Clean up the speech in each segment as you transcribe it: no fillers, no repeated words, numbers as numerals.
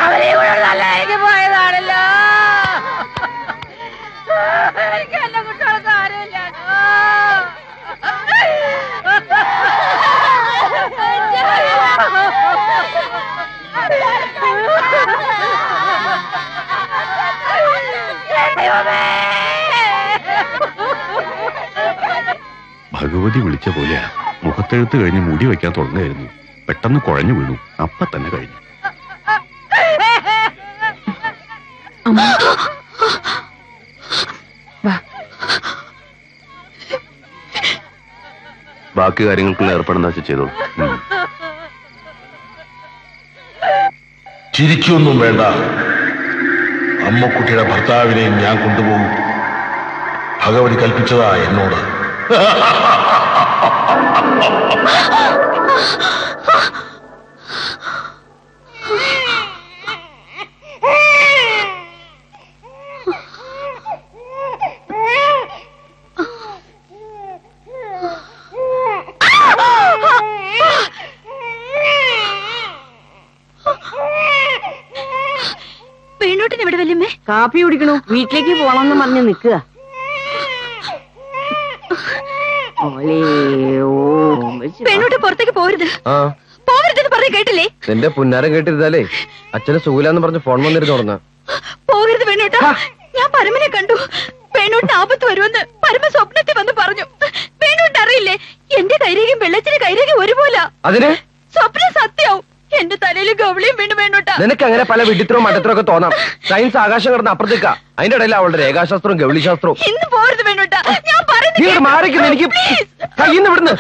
അവരെയും കൂടെ നല്ലതായിരിക്കും പോയതാണല്ലോ. എനിക്ക് എന്റെ കുട്ടികൾക്ക് ആരുമില്ലാണോ? ഭഗവതി വിളിച്ച പോലെ മുഖത്തെഴുത്ത് കഴിഞ്ഞ് മുടി വയ്ക്കാൻ തുടങ്ങായിരുന്നു. പെട്ടെന്ന് കുഴഞ്ഞു വീണു. അപ്പ തന്നെ കഴിഞ്ഞു. ബാക്കി കാര്യങ്ങൾക്കുള്ള ഏർപ്പെടുന്ന ചെയ്തോളൂ. ചിരിക്കൊന്നും വേണ്ട. അമ്മക്കുട്ടിയുടെ ഭർത്താവിനെയും ഞാൻ കൊണ്ടുപോകും. ഭഗവതി കൽപ്പിച്ചതാ എന്നോട്. പെണ്ണോട്ടിനെവിടെ വല്യമ്മേ? കാപ്പി കുടിക്കണു. വീട്ടിലേക്ക് പോണമെന്ന് പറഞ്ഞ് നിൽക്കുക. പെണ്ണോട്ട് പുറത്തേക്ക് പോരുത്, പോകരുതെന്ന് പറഞ്ഞ് കേട്ടില്ലേ? നിന്റെ പുന്നാരം കേട്ടിരുന്നാലേ അച്ഛന് സുഖിലാന്ന് പറഞ്ഞ് ഫോൺ വന്നിരുന്നു തുടങ്ങ. പോകരുത് പെണ്ണോട്ട. ഞാൻ പരമനെ കണ്ടു. പെണ്ണോട്ടിന് ആപത്ത് വരുമെന്ന് പരമ സ്വപ്നത്തിൽ വന്ന് പറഞ്ഞു. പെണ്ണോട്ട് അറിയില്ലേ, എന്റെ കൈരേഖയും വെള്ളച്ചിന്റെ കൈരേഖയും ഒരുപോലെ. അതിന് സ്വപ്നം സത്യവും. എന്റെ തലയിൽ ഗവളിയും വീണ്ടും വേണോട്ട. നിനക്ക് അങ്ങനെ പല വിഡിത്രവും മണ്ടത്തരവും ഒക്കെ തോന്നാം. സയൻസ് ആകാശം കിടന്ന് അപ്പുറത്തേക്കാ. അതിന്റെ ഇടയിൽ അവളുടെ രേഖാശാസ്ത്രവും ഗൗളിശാസ്ത്രവും. ഇന്ന് പോരുത് വേണോട്ട. ഞാൻ മാറിക്കുന്നു. എനിക്ക് കയ്യിന്ന് വിടുന്നു.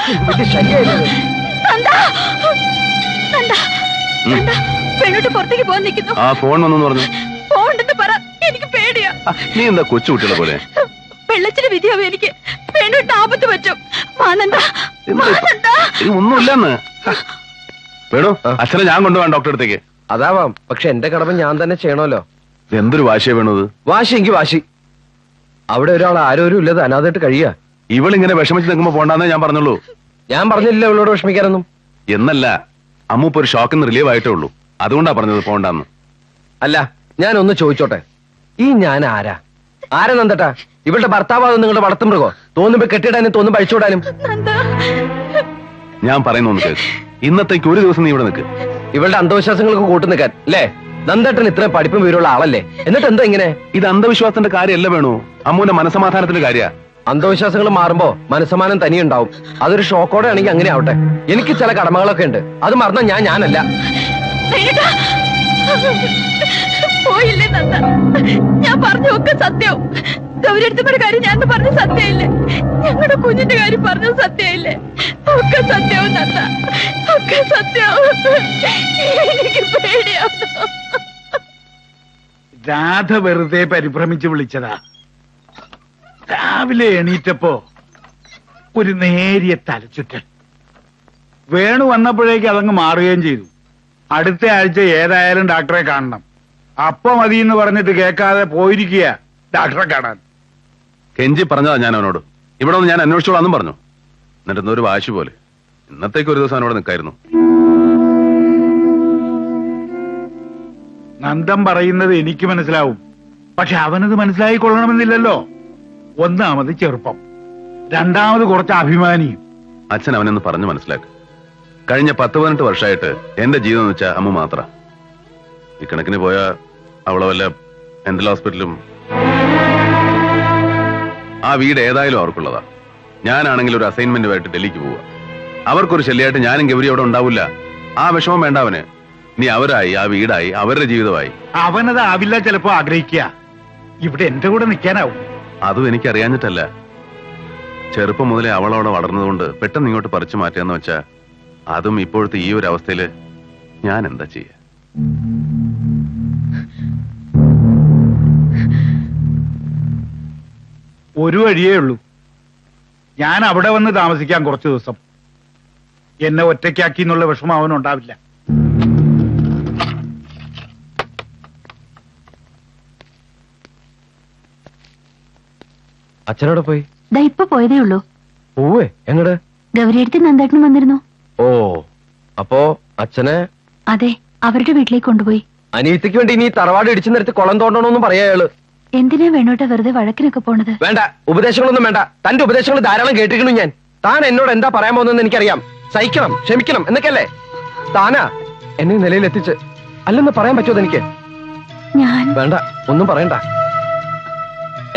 പെണ്ണോട്ട് പുറത്തേക്ക് പോകാൻ നിൽക്കുന്നു. ആ ഫോൺ വന്നു പറഞ്ഞു. പോണ്ടെന്ന് പറ, എനിക്ക് പേടിയാ. നീ എന്താ കൊച്ചു കുട്ടികളെ പോലെ? വെള്ളച്ചിന്റെ വിധിയാവും എനിക്ക്. പെണ്ണോട്ട് ആപത്ത് പറ്റും. ഒന്നുമില്ലെന്ന് വേണു. അച്ഛനെ ഞാൻ കൊണ്ടുപോകാൻ ഡോക്ടറെ അടുത്തേക്ക്. അതാവാം, പക്ഷെ എന്റെ കടമ ഞാൻ തന്നെ ചെയ്യണമല്ലോ. എന്തൊരു വാശിയാ വേണത്? വാശി എങ്കിൽ വാശി. അവിടെ ഒരാൾ ആരോരും ഇല്ലത് അനാഥായിട്ട് കഴിയുക. ഇവളിങ്ങനെ വിഷമിച്ച് നിൽക്കുമ്പോ പോണ്ടാന്നേ ഞാൻ പറഞ്ഞുള്ളൂ. ഞാൻ പറഞ്ഞില്ല ഇവളോട് വിഷമിക്കാനൊന്നും. എന്നല്ല, അമ്മ ഇപ്പൊ ഒരു ഷോക്കിന്ന് റിലീവ് ആയിട്ടേ ഉള്ളൂ. അതുകൊണ്ടാ പറഞ്ഞത് പോണ്ടാന്ന്. അല്ല, ഞാനൊന്ന് ചോദിച്ചോട്ടെ, ഈ ഞാൻ ആരാ? ആരാ നന്ദട്ടാ? ഇവളുടെ ഭർത്താവാകും നിങ്ങളുടെ വളർത്തുമൃഗോ? തോന്നുമ്പോ കെട്ടിടാനും തോന്നുമ്പോ അഴിച്ചുവിടാനും. ഞാൻ പറയുന്ന ഒന്ന് കേൾക്ക്. ഇന്നത്തേക്ക് ഒരു ദിവസം നീ ഇവിടെ നിൽക്ക്. ഇവളുടെ അന്ധവിശ്വാസങ്ങൾക്ക് കൂട്ടു നിൽക്കാൻ അല്ലേ? നന്ദേട്ടൻ ഇത്രയും പഠിപ്പും വീരുള്ള ആളല്ലേ, എന്നിട്ട് എന്താ ഇങ്ങനെ? ഇത് അന്ധവിശ്വാസത്തിന്റെ കാര്യമല്ല വേണു, അമ്മൂന്റെ മനസമാധാനത്തിന്റെ കാര്യ. അന്ധവിശ്വാസങ്ങൾ മാറുമ്പോ മനസ്സമാനം തനിയുണ്ടാവും. അതൊരു ഷോക്കോടെ ആണെങ്കിൽ അങ്ങനെ ആവട്ടെ. എനിക്ക് ചില കടമകളൊക്കെ ഉണ്ട്, അത് മറന്ന ഞാനല്ല. പോയില്ലേ നന്ദ? ഞാൻ പറഞ്ഞ ഒക്കെ സത്യവും. ഗൗരിയടുത്തമ്മയുടെ കാര്യം ഞാൻ പറഞ്ഞ സത്യമില്ലേ? ഞങ്ങളുടെ കുഞ്ഞിന്റെ കാര്യം പറഞ്ഞ സത്യമില്ലേ? ഒക്കെ സത്യവും നന്ദ, ഒക്കെ സത്യവും. എനിക്ക് പേടിയാവുന്നു. രാധ വെറുതെ പരിഭ്രമിച്ച് വിളിച്ചതാ. രാവിലെ എണീറ്റപ്പോ ഒരു നേരിയ തലച്ചുറ്റൽ. വേണു വന്നപ്പോഴേക്ക് അതങ്ങ് മാറുകയും ചെയ്തു. അടുത്ത ആഴ്ച ഏതായാലും ഡോക്ടറെ കാണണം. അപ്പൊ മതി എന്ന് പറഞ്ഞിട്ട് കേൾക്കാതെ പോയിരിക്കുക ഡോക്ടറെ കാണാൻ. കെഞ്ചി പറഞ്ഞതാ ഞാൻ അവനോട്. ഇവിടെ ഒന്ന് ഞാൻ അന്വേഷിച്ചോളാന്നും പറഞ്ഞു. എന്നിട്ട് എന്തോ ഒരു വാശി പോലെ. ഇന്നത്തേക്ക് ഒരു ദിവസം അവനോട് നിൽക്കായിരുന്നു. നന്ദൻ പറയുന്നത് എനിക്ക് മനസ്സിലാവും, പക്ഷെ അവനത് മനസ്സിലായിക്കൊള്ളണമെന്നില്ലല്ലോ. ഒന്നാമത് ചെറുപ്പം, രണ്ടാമത് കുറച്ച് അഭിമാനിയും. അച്ഛൻ അവനൊന്ന് പറഞ്ഞു മനസ്സിലാക്കി. കഴിഞ്ഞ 10-18 വർഷമായിട്ട് എന്റെ ജീവിതം എന്ന് വെച്ചാൽ അമ്മ മാത്ര. ഇക്കണക്കിന് പോയാ അവളെ വല്ല മെന്റൽ ഹോസ്പിറ്റലും. ആ വീട് ഏതായാലും അവർക്കുള്ളതാ. ഞാനാണെങ്കിൽ ഒരു അസൈൻമെന്റുമായിട്ട് ഡൽഹിക്ക് പോവുക. അവർക്കൊരു ശല്യമായിട്ട് ഞാനും ഗൗരി അവിടെ ഉണ്ടാവില്ല. ആ വിഷമം വേണ്ട അവന്. ഇനി അവരായി, ആ വീടായി, അവരുടെ ജീവിതമായി. അവനത് ആവില്ല ചിലപ്പോ ആഗ്രഹിക്കുക. ഇവിടെ എന്റെ കൂടെ നിൽക്കാനാവും. അതും എനിക്കറിയാഞ്ഞിട്ടല്ല. ചെറുപ്പം മുതലേ അവളവിടെ വളർന്നതുകൊണ്ട് പെട്ടെന്ന് ഇങ്ങോട്ട് പറിച്ചു മാറ്റാന്ന് വെച്ചാ, അതും ഇപ്പോഴത്തെ ഈ ഒരു അവസ്ഥയില് ഞാൻ എന്താ ചെയ്യ? ഒരു വഴിയേ ഉള്ളൂ. ഞാൻ അവിടെ വന്ന് താമസിക്കാൻ കുറച്ചു ദിവസം. എന്നെ ഒറ്റയ്ക്കാക്കി എന്നുള്ള വിഷമം അവനുണ്ടാവില്ല. അച്ഛനോട് പോയി? ഇപ്പൊ പോയതേ ഉള്ളൂ. പോവേ? എങ്ങട്? ഗൗരിയടുത്ത് നന്ദേട്ടനും വന്നിരുന്നു. ഓ, അപ്പോ അച്ഛനെ അതെ, അവരുടെ വീട്ടിലേക്ക് കൊണ്ടുപോയി. അനിയത്തിക്ക് വേണ്ടി ഇനി തറവാട് ഇടിച്ചു നിരത്തി കുളം തോണ്ടണമെന്നും പറയാ അയാള്. എന്തിനാ വേണോട്ടെ വെറുതെ വഴക്കിനൊക്കെ പോണത്? വേണ്ട, ഉപദേശങ്ങളൊന്നും വേണ്ട. തന്റെ ഉപദേശങ്ങൾ ധാരാളം കേട്ടിരിക്കണു ഞാൻ. താൻ എന്നോട് എന്താ പറയാൻ പോകുന്നതെന്ന് എനിക്കറിയാം. സഹിക്കണം, ക്ഷമിക്കണം എന്നൊക്കെയല്ലേ. താനാ എന്നെ നിലയിലെത്തിച്ച്. അല്ലെന്ന് പറയാൻ പറ്റുമോ എനിക്ക്? ഞാൻ വേണ്ട, ഒന്നും പറയണ്ട.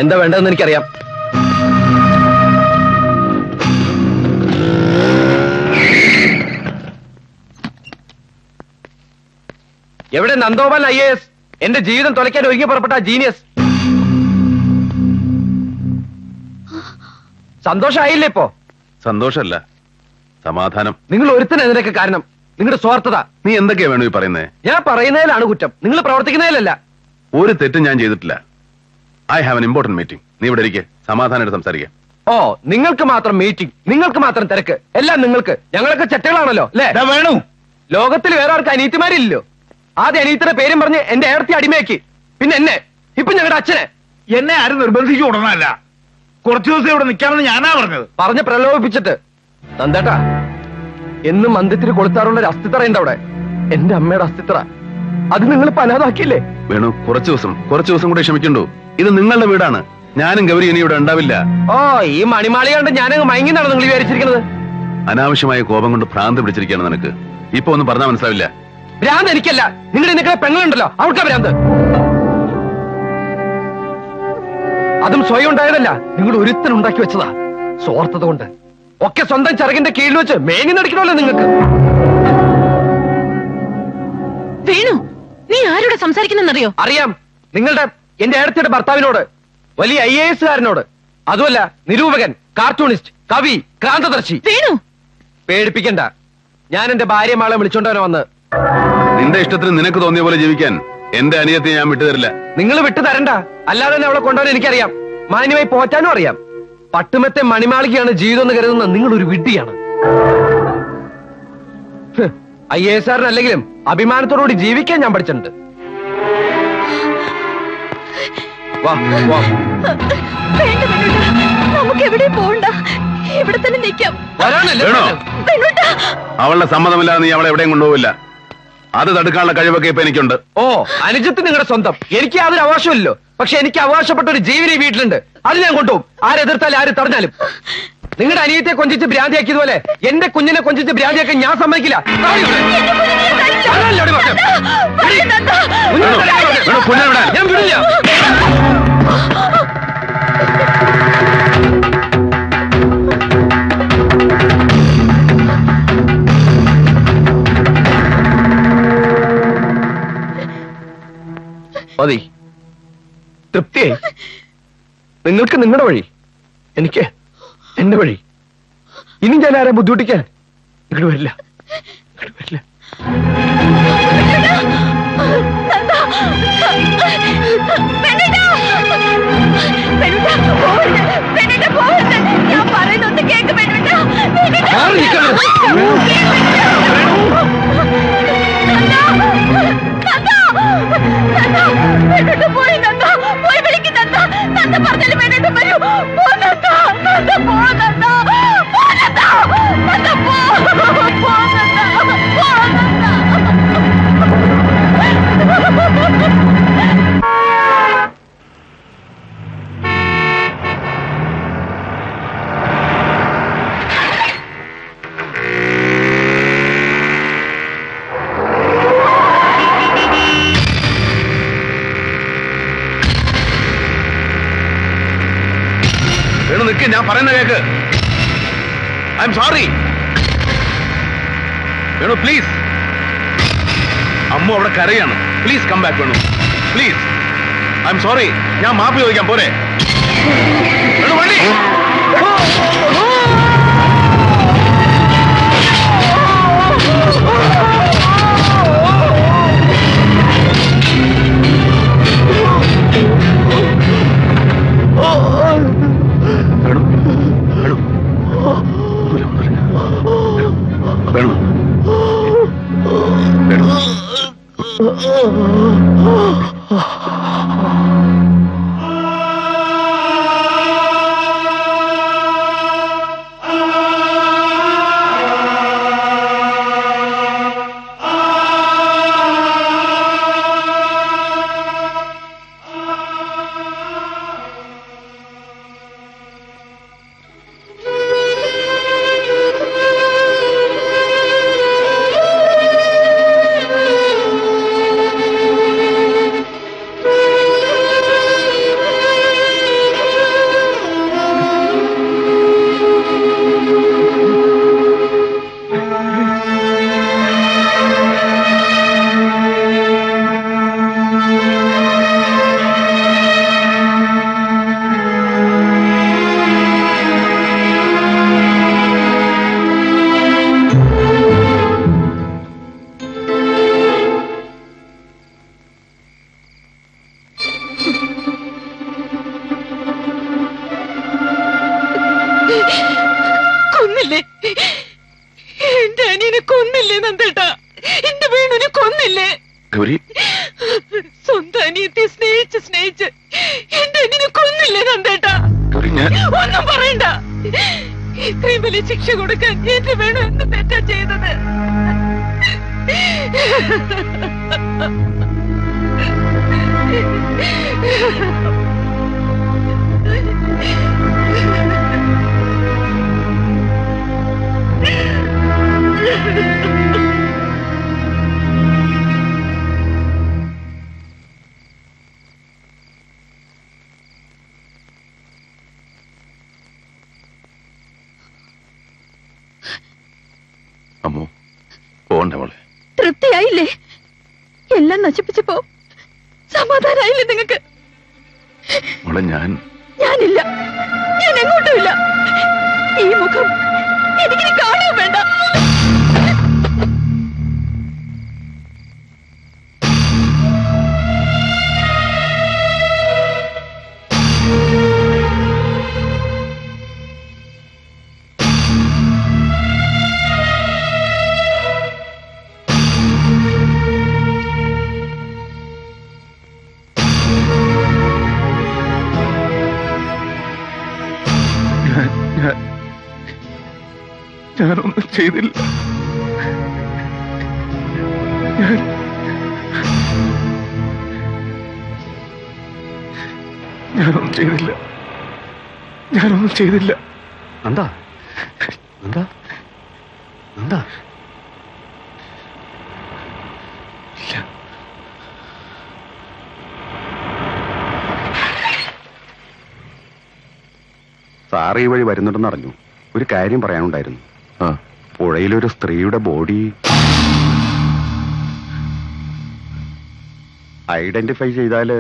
എന്താ വേണ്ടതെന്ന് എനിക്കറിയാം. എവിടെ നന്ദോപാൽ IAS? എന്റെ ജീവിതം തുലയ്ക്കാൻ ഒരുങ്ങി പുറപ്പെട്ട ജീനിയസ്. സന്തോഷമായില്ലേ ഇപ്പോ? സന്തോഷമല്ല, സമാധാനം. നിങ്ങൾ ഒരുത്തനെതിരൊക്കെ കാരണം നിങ്ങളുടെ സ്വാർത്ഥത. നീ എന്തൊക്കെയാ വേണു ഈ പറയുന്നേ? ഞാൻ പറയുന്നതിലാണ് കുറ്റം, നിങ്ങൾ പ്രവർത്തിക്കുന്നതിലല്ല. ഒരു തെറ്റും ഞാൻ ചെയ്തിട്ടില്ല. I have an important meeting. നീ ഇവിടെ ഇരിക്കെ, സമാധാനമായിട്ട് സംസാരിക്കാം. ഓ, നിങ്ങൾക്ക് മാത്രം മീറ്റിംഗ്, നിങ്ങൾക്ക് മാത്രം തിരക്ക്, എല്ലാം നിങ്ങൾക്ക്. ഞങ്ങളൊക്കെ ചെറ്റകളാണല്ലോ അല്ലേ? വേണു, ലോകത്തിൽ വേറെ ആർക്ക് അനീത്തിമാരില്ലല്ലോ. ആദ്യം അനീത്തിയുടെ പേരും പറഞ്ഞ് എന്റെ ഏടത്തി അടിമയാക്കി, പിന്നെ എന്നെ, ഇപ്പൊ ഞങ്ങളുടെ അച്ഛനെ. എന്നെ ആരും നിർബന്ധിച്ചു കൊടുന്നല്ല. കുറച്ചു ദിവസം ഇവിടെ നിൽക്കാമെന്ന് ഞാനാ പറഞ്ഞത്. പറഞ്ഞ് പ്രലോഭിപ്പിച്ചിട്ട്. നന്ദേട്ടാ, എന്നും മന്ദിരത്തിൽ കൊളുത്താറുള്ള ഒരു അസ്ഥിത്തറ ഉണ്ട് അവിടെ. എന്റെ അമ്മയുടെ അസ്ഥിത്തറ. അത് നിങ്ങൾ പനാതാക്കിയില്ലേ? വേണു, കുറച്ചു ദിവസം കൂടെ ക്ഷമിക്കണ്ടു. ഇത് നിങ്ങളുടെ വീടാണ്. ഞാനും ഗൗരി ഇനി ഇവിടെ ഉണ്ടാവില്ല. ഓ, ഈ മണിമാളി കണ്ട് ഞാനങ്ങ് മയങ്ങിന്നാണ് നിങ്ങൾ വിചാരിച്ചിരിക്കുന്നത്. അനാവശ്യമായ കോപം കൊണ്ട് ഭ്രാന്ത് പിടിച്ചിരിക്കുകയാണ് നിനക്ക്. ഇപ്പൊ ഒന്നും പറഞ്ഞാൽ മനസ്സിലാവില്ല. ഭ്രാന്ത് എനിക്കല്ല, നിങ്ങളുടെ നിൽക്കുന്ന പെങ്ങളുണ്ടല്ലോ അവൾക്കാ ഭ്രാന്ത്. അതും സ്വയം ഉണ്ടായതല്ല, നിങ്ങൾ ഒരുത്തൻ ഉണ്ടാക്കി വെച്ചതാ. സ്വാർത്ഥത കൊണ്ട് ഒക്കെ സ്വന്തം ചെറുകിന്റെ കീഴിൽ വെച്ച് മേനി നടിക്കണമല്ലോ നിങ്ങൾക്ക്. വേണു, നീ ആരോടെ സംസാരിക്കുന്നെന്നറിയോ? അറിയാം, നിങ്ങളുടെ എന്റെ ഏടത്തിയുടെ ഭർത്താവിനോട്, വലിയ IAS കാരനോട്. അതുമല്ല, നിരൂപകൻ, കാർട്ടൂണിസ്റ്റ്, കവി, ക്രാന്തദർശി. വേണു, പേടിപ്പിക്കണ്ട. ഞാൻ എന്റെ ഭാര്യമാളെ വിളിച്ചോണ്ടവനെ വന്ന്. നിന്റെ ഇഷ്ടത്തിന് നിനക്ക് തോന്നിയ പോലെ ജീവിക്കാൻ എന്റെ അനിയത്തെ ഞാൻ വിട്ടുതരില്ല. നിങ്ങൾ വിട്ടു തരണ്ട. അല്ലാതെ തന്നെ അവളെ കൊണ്ടുപോകാൻ എനിക്കറിയാം. മാന്യമായി പോറ്റാനും അറിയാം. പട്ടുമത്തെ മണിമാളികയാണ് ജീവിതം എന്ന് കരുതുന്ന നിങ്ങൾ ഒരു വിഡ്ഢിയാണ്. IAS കാരനല്ലെങ്കിലും അഭിമാനത്തോടുകൂടി ജീവിക്കാൻ ഞാൻ പഠിച്ചിട്ടുണ്ട്. വാ വാ. വേണ്ട വേണുട്ടാ, നമുക്ക് എവിടെയും പോകണ്ട, ഇവിടെ തന്നെ നിൽക്കാം. വരാനല്ലേ വേണോ? വേണുട്ടാ, അവളുടെ സമ്മതമില്ലാതെ നീ അവളെ എവിടെയും കൊണ്ടുപോവില്ല. അത് തടുക്കാനുള്ള കഴിവൊക്കെ ഇപ്പൊ എനിക്കുണ്ട്. ഓ, അനുജത്ത് നിങ്ങളുടെ സ്വന്തം. എനിക്ക് യാതൊരു അവകാശമില്ലല്ലോ. പക്ഷെ എനിക്ക് അവകാശപ്പെട്ട ഒരു ജീവിതം ഈ വീട്ടിലുണ്ട്. അത് ഞാൻ കൊണ്ടുപോകും. ആരെതിർത്താലും ആര് തടഞ്ഞാലും. നിങ്ങളുടെ അനിയത്തെ കൊഞ്ചിച്ച് ഭ്രാന്തിയാക്കിയതുപോലെ എന്റെ കുഞ്ഞിനെ കൊഞ്ചിച്ച് ഭ്രാന്തിയാക്കാൻ ഞാൻ സമ്മതിക്കില്ല. ഞാൻ വിടില്ല. മതി, തൃപ്തിയായി. നിങ്ങൾക്ക് നിങ്ങളുടെ വഴി, എനിക്ക് എന്റെ വഴി. ഇനി ഞാൻ ആരെ ബുദ്ധിമുട്ടിക്കാൻ ഇങ്ങോട്ട് വരില്ല, ഇങ്ങോട്ട് വരില്ല. ഞാൻ പറയുന്നൊന്ന് കേക്ക് വേണുട്ടാ. മാറി നിൽക്കണം. പോയി നന്ദ, പോയി വിളിക്കും നന്ദ. നന്ദ പറഞ്ഞാലും വേണ്ടിട്ട് വരൂ. പോ നന്ദ, നന്ദ പോ നന്ദ, പോ നന്ദ, നന്ദ പോ, പോ നന്ദ, പോ നന്ദ. വേണു നിൽക്ക്, ഞാൻ പറയുന്ന കേക്ക്. I'm sorry Venu, please. അമ്മ അവിടെ കരയാണ്. Please come back Venu, please. I'm sorry. ഞാൻ മാപ്പ് ചോദിക്കാം, പോരെ? വേണു വണ്ടി. വേണു, വേണു. വേണുവിനെ കൊന്നില്ലേ നന്ദേട്ടാ? എന്റെ വേണുവിനെ കൊന്നില്ലേ? ഗൗരി, സ്വന്തം അനിയത്തെ സ്നേഹിച്ച് എന്റെ അനിയനെ കൊന്നില്ലേ നന്ദേട്ടാ? ഗൗരി, ഞാൻ ഒന്നും പറയണ്ട. ഇത്രയും വലിയ ശിക്ഷ കൊടുക്കാൻ എന്റെ വേണു എന്ത് തെറ്റാ ചെയ്തത്? അമ്മോ, പോണ്ട മോളെ. തൃപ്തിയായില്ലേ? എല്ലാം നശിപ്പിച്ചപ്പോ സമാധാനായില്ലേ നിങ്ങൾക്ക്? മോളെ, ഞാനില്ല, ഞാൻ എങ്ങോട്ടുമില്ല. ഈ മുഖം എനിക്കിനി കാണുകയും വേണ്ട. ഞാനൊന്നും ചെയ്തില്ല. ഞാനൊന്നും ചെയ്തില്ല. എന്താ എന്താ എന്താ? സാറ് ഈ വഴി വരുന്നുണ്ടെന്ന് അറിഞ്ഞു. ഒരു കാര്യം പറയാനുണ്ടായിരുന്നു. പുഴയിലൊരു സ്ത്രീയുടെ ബോഡി ഐഡന്റിഫൈ ചെയ്താല്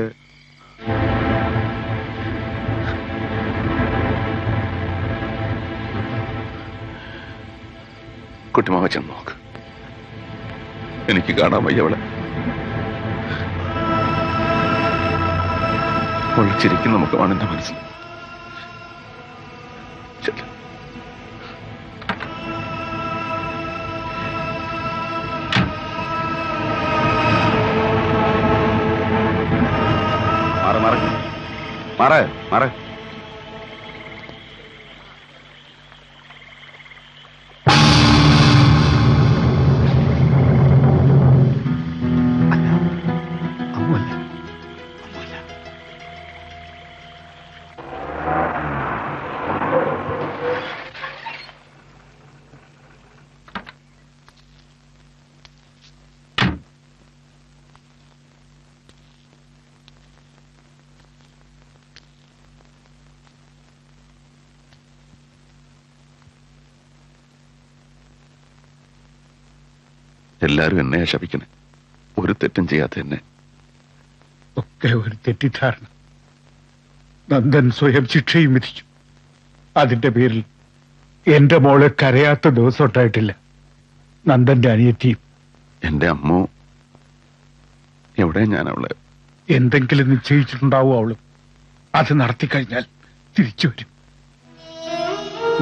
കുട്ടിമാവ ചെന്ന് നോക്ക്. എനിക്ക് കാണാൻ വയ്യ അവളെ. ഒളിച്ചിരിക്കുന്ന മുഖമാണ് എന്റെ മനസ്സിൽ. മാറ് മാറ്. എല്ലാരും എന്നെ ശപിക്കണേ. ഒരു തെറ്റും ചെയ്യാത്ത എന്നെ. ഒക്കെ ഒരു തെറ്റിദ്ധാരണ. നന്ദൻ സ്വയം ശിക്ഷയും വിധിച്ചു. അതിന്റെ പേരിൽ എന്റെ മോളെ കരയാത്ത ദിവസം ഉണ്ടായിട്ടില്ല. നന്ദന്റെ അനിയത്തിയും. എന്റെ അമ്മോ, എവിടെ ഞാൻ അവളെ? എന്തെങ്കിലും നിശ്ചയിച്ചിട്ടുണ്ടാവും അവളും. അത് നടത്തിക്കഴിഞ്ഞാൽ തിരിച്ചു വരും.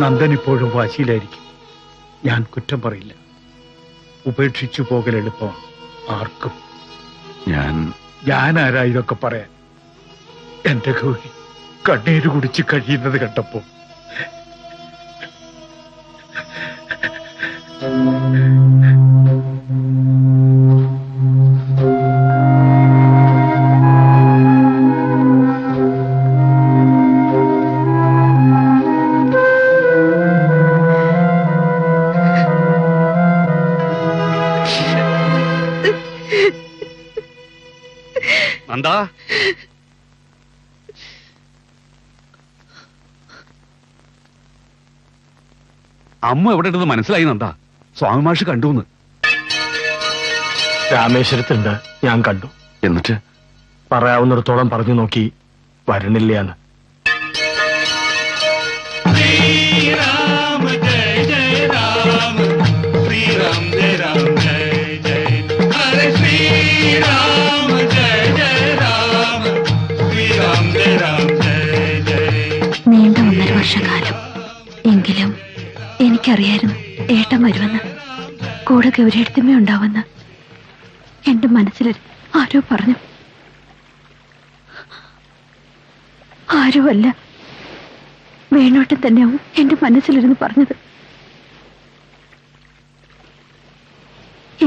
നന്ദൻ ഇപ്പോഴും വാശിയിലായിരിക്കും. ഞാൻ കുറ്റം പറയില്ല. ഉപേക്ഷിച്ചു പോകൽ എളുപ്പമാണ് ആർക്കും. ഞാനാരാ ഇതൊക്കെ പറയാൻ? എന്റെ ഗൗരി കണ്ണീര് കുടിച്ച് കഴിയുന്നത് കണ്ടപ്പോ നന്ദാ, അമ്മ എവിടെ ഉണ്ടെന്ന് മനസ്സിലായി നന്ദാ. സ്വാമി മാഷ് കണ്ടുന്ന്. രാമേശ്വരത്തുണ്ട്, ഞാൻ കണ്ടു. എന്നിട്ട് പറയാവുന്നിടത്തോളം പറഞ്ഞു നോക്കി, വരണില്ലാന്ന്. നീണ്ട 1.5 വർഷക്കാലം എങ്കിലും എനിക്കറിയായിരുന്നു ഏട്ടൻ വരുമെന്ന്. കൂടെ ഗൗരിയെടുത്തമ്മ ഉണ്ടാവുന്ന എന്റെ മനസ്സിൽ ആരോ പറഞ്ഞു. ആരുമല്ല, വേണോട്ടൻ തന്നെയാവും എന്റെ മനസ്സിലിരുന്ന് പറഞ്ഞത്.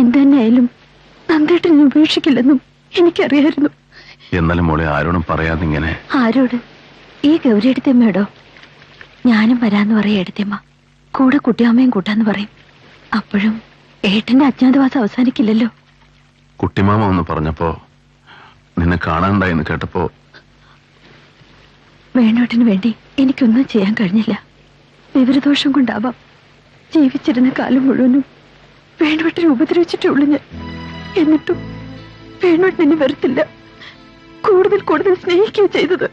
എന്തെന്നായാലും നന്ദേട്ടനെ ഉപേക്ഷിക്കില്ലെന്നും എനിക്കറിയായിരുന്നു. എന്നാലും മോളെ ആരോടും പറയാതെ ഇങ്ങനെ. ആരോട്? ഈ ഗൗരി എടുത്തമ്മയോടോ? ഞാനും വരാന്ന് പറയും എടുത്തമ്മ, കൂടെ കുട്ടിയമ്മയും കൂട്ടാന്ന് പറയും. അപ്പോഴും ഏട്ടന്റെ അജ്ഞാതവാസം അവസാനിക്കില്ലല്ലോ. കുട്ടിമാമ ഒന്ന് പറഞ്ഞപ്പോ, നിന്നെ കാണാനുണ്ടായെന്ന് കേട്ടപ്പോ, വേണോട്ടിന് വേണ്ടി എനിക്കൊന്നും ചെയ്യാൻ കഴിഞ്ഞില്ല. വിവരദോഷം കൊണ്ടാവാം ജീവിച്ചിരുന്ന കാലം മുഴുവനും വേണോട്ടിനെ ഉപദ്രവിച്ചിട്ടുള്ളൂ ഞാൻ. എന്നിട്ടും വേണോട്ടിന് എന്നെ വെറുത്തില്ല, കൂടുതൽ കൂടുതൽ സ്നേഹിക്കുകയും ചെയ്തത്.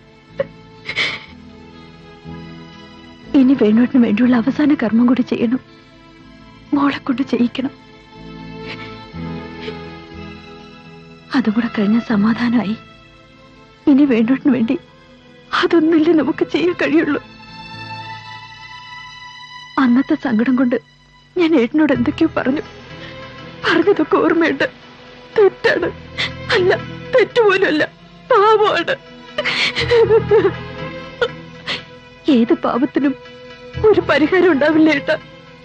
ഇനി വേണോട്ടിന് വേണ്ടിയുള്ള അവസാന കർമ്മം കൂടി ചെയ്യണം, മോളെ കൊണ്ട് ചെയ്യിക്കണം. അതും കൂടെ കഴിഞ്ഞ സമാധാനമായി. ഇനി വേണോട്ടിന് വേണ്ടി അതൊന്നുമില്ല നമുക്ക് ചെയ്യാൻ കഴിയുള്ളൂ. അന്നത്തെ സങ്കടം കൊണ്ട് ഞാൻ ഏട്ടനോട് എന്തൊക്കെയോ പറഞ്ഞതൊക്കെ ഓർമ്മയുണ്ട്. തെറ്റാണ്, അല്ല തെറ്റുപോലുമല്ല, പാപമാണ്. ഏത് പാപത്തിനും ഒരു പരിഹാരം ഉണ്ടാവില്ല ഏട്ടാ.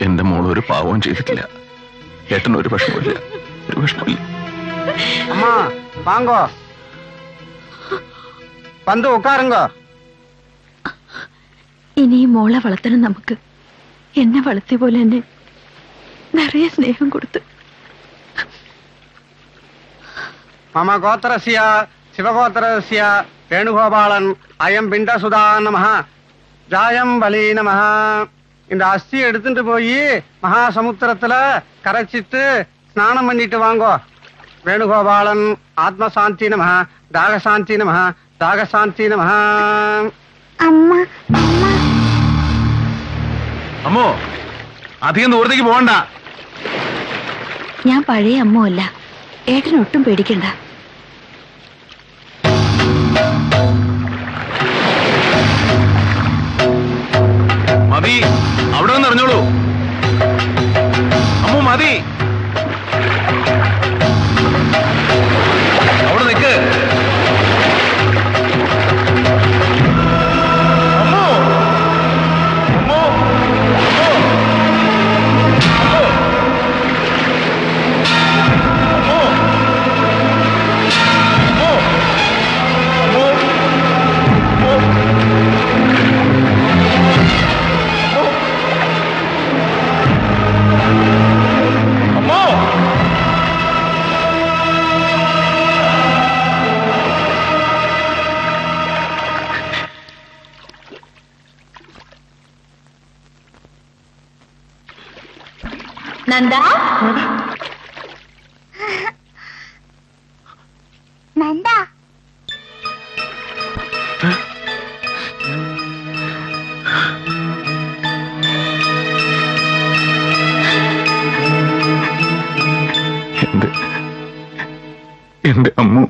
എന്റെ മോൾ ഒരു പാവവും ചെയ്തിട്ടില്ല. ഏട്ടന് ഒരു വിഷമമില്ല, ഒരു വിഷമമില്ല. அம்மா வாங்கோ, வந்து உட்காருங்க. ഇനി ഈ മോളെ വളർത്തണം നമുക്ക്. എന്നെ വളർത്തിയ പോലെ തന്നെ നിറയെ സ്നേഹം കൊടുത്ത്. மம கோத்திரஸ்ய சிவகோத்திரஸ்ய வேணுகோபாலன் அயம் பிண்டசுதா நமஹ ஜாயம் பலி நமஹ. இந்த அஸ்தி எடுத்துட்டு போய் மகாசமுத்திரத்துல கரைச்சிட்டு ஸ்நானம் பண்ணிட்டு வாங்கோ. வேணுகோபாலன் ஆத்மசாந்தி நமஹ, தாகசாந்தி நமஹ, தாகசாந்தி நமஹ. അമ്മോ, അധികം ദൂരത്തേക്ക് പോകണ്ട. ഞാൻ പഴയ അമ്മ അല്ല, ഏട്ടനൊട്ടും പേടിക്കണ്ട. മതി, അവിടെ നിന്ന് അറിഞ്ഞോളൂ. അമ്മോ മതി, അവിടെ നിൽക്ക്. അമ്മോ, അമ്മോ, നന്ദ, നന്ദ, എന്റെ അമ്മു.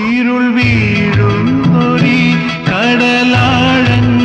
ഇരുൾ വീഴുന്നൊരി കടലാഴങ്ങൾ